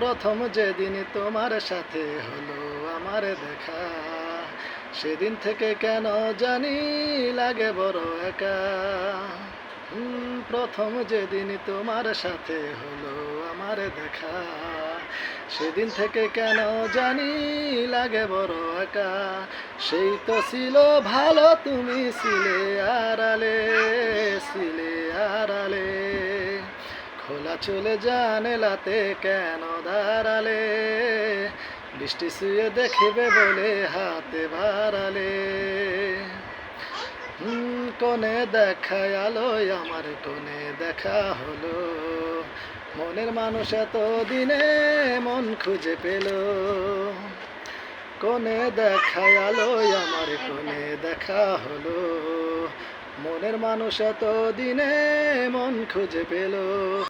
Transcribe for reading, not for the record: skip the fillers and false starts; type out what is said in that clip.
প্রথম যেদিন তোমার সাথে হলো আমার দেখা, সেদিন থেকে কেন জানি লাগে বড় একা। প্রথম যেদিন তোমার সাথে হলো আমার দেখা, সেদিন থেকে কেন জানি লাগে বড় একা। সেই তো ছিল ভালো, তুমি ছিলে আড়ালে, ছিলে আড়ালে। খোলা চলে জানালাতে কেন দাঁড়ালে, বৃষ্টি শুয়ে দেখবে বলে হাতে বাড়ালে। কোণে দেখায় আলোয় আমার কোণে দেখা হলো, মনের মানুষ এত দিনে মন খুঁজে পেল। কোণে দেখায় আলোয় আমার কোণে দেখা হলো, মনের মানুষ এত দিনে মন খুঁজে পেল।